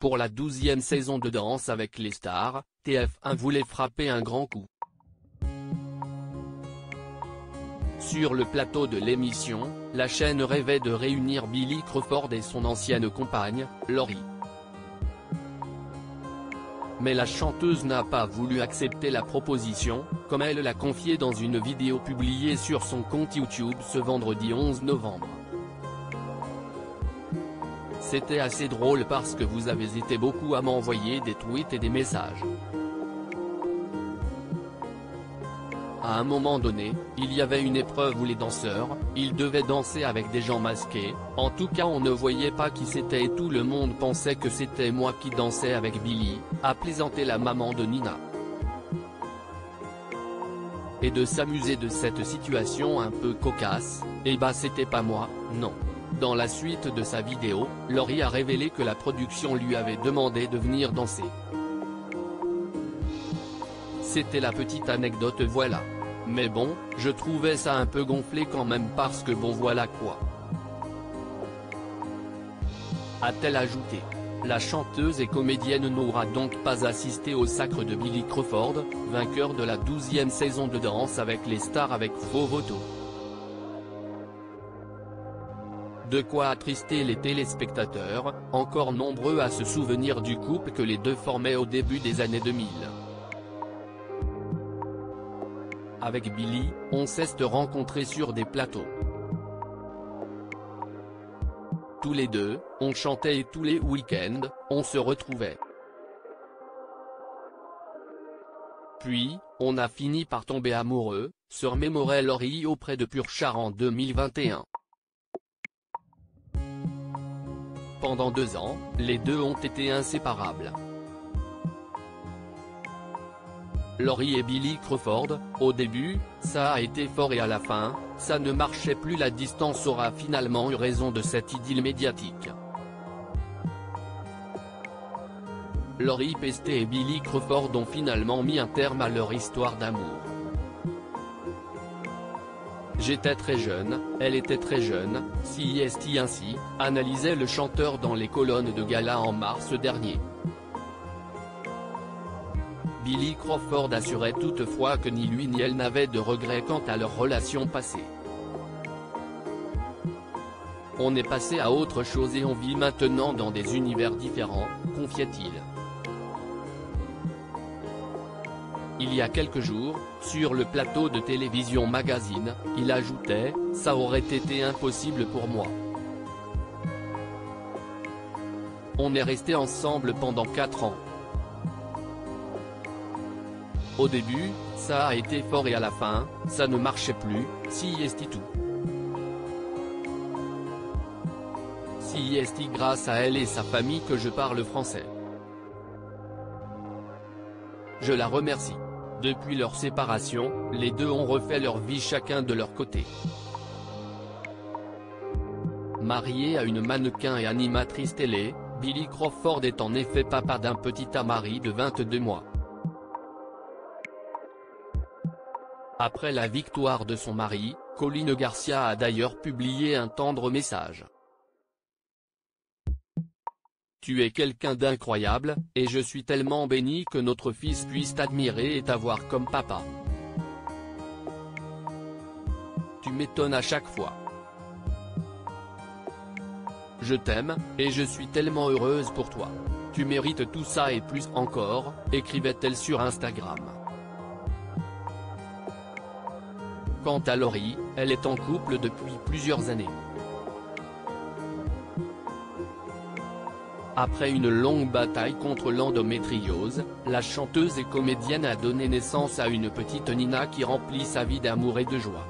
Pour la 12e saison de Danse avec les stars, TF1 voulait frapper un grand coup. Sur le plateau de l'émission, la chaîne rêvait de réunir Billy Crawford et son ancienne compagne, Lori. Mais la chanteuse n'a pas voulu accepter la proposition, comme elle l'a confié dans une vidéo publiée sur son compte YouTube ce vendredi 11 novembre. C'était assez drôle parce que vous avez été beaucoup à m'envoyer des tweets et des messages. À un moment donné, il y avait une épreuve où les danseurs, ils devaient danser avec des gens masqués, en tout cas on ne voyait pas qui c'était et tout le monde pensait que c'était moi qui dansais avec Billy, a plaisanté la maman de Nina. Et de s'amuser de cette situation un peu cocasse, eh bah c'était pas moi, non. Dans la suite de sa vidéo, Lori a révélé que la production lui avait demandé de venir danser. C'était la petite anecdote voilà. Mais bon, je trouvais ça un peu gonflé quand même parce que bon voilà quoi. A-t-elle ajouté. La chanteuse et comédienne n'aura donc pas assisté au sacre de Billy Crawford, vainqueur de la 12e saison de Danse avec les stars avec faux photos. De quoi attrister les téléspectateurs, encore nombreux à se souvenir du couple que les deux formaient au début des années 2000. Avec Billy, on s'est rencontrés sur des plateaux. Tous les deux, on chantait et tous les week-ends, on se retrouvait. Puis, on a fini par tomber amoureux, se remémorait Lori auprès de Purchar en 2021. Pendant 2 ans, les deux ont été inséparables. Lori et Billy Crawford, au début, ça a été fort et à la fin, ça ne marchait plus. La distance aura finalement eu raison de cette idylle médiatique. Lori Pesté et Billy Crawford ont finalement mis un terme à leur histoire d'amour. J'étais très jeune, elle était très jeune, si est ainsi, analysait le chanteur dans les colonnes de gala en mars dernier. Billy Crawford assurait toutefois que ni lui ni elle n'avaient de regrets quant à leur relation passée. On est passé à autre chose et on vit maintenant dans des univers différents, confiait-il. Il y a quelques jours, sur le plateau de Télévision Magazine, il ajoutait « Ça aurait été impossible pour moi. On est resté ensemble pendant 4 ans. Au début, ça a été fort et à la fin, ça ne marchait plus, si est tout. Si est grâce à elle et sa famille que je parle français. Je la remercie. Depuis leur séparation, les deux ont refait leur vie chacun de leur côté. Marié à une mannequin et animatrice télé, Billy Crawford est en effet papa d'un petit Amari de 22 mois. Après la victoire de son mari, Colin Garcia a d'ailleurs publié un tendre message. Tu es quelqu'un d'incroyable, et je suis tellement béni que notre fils puisse t'admirer et t'avoir comme papa. Tu m'étonnes à chaque fois. Je t'aime, et je suis tellement heureuse pour toi. Tu mérites tout ça et plus encore, écrivait-elle sur Instagram. Quant à Lori, elle est en couple depuis plusieurs années. Après une longue bataille contre l'endométriose, la chanteuse et comédienne a donné naissance à une petite Nina qui remplit sa vie d'amour et de joie.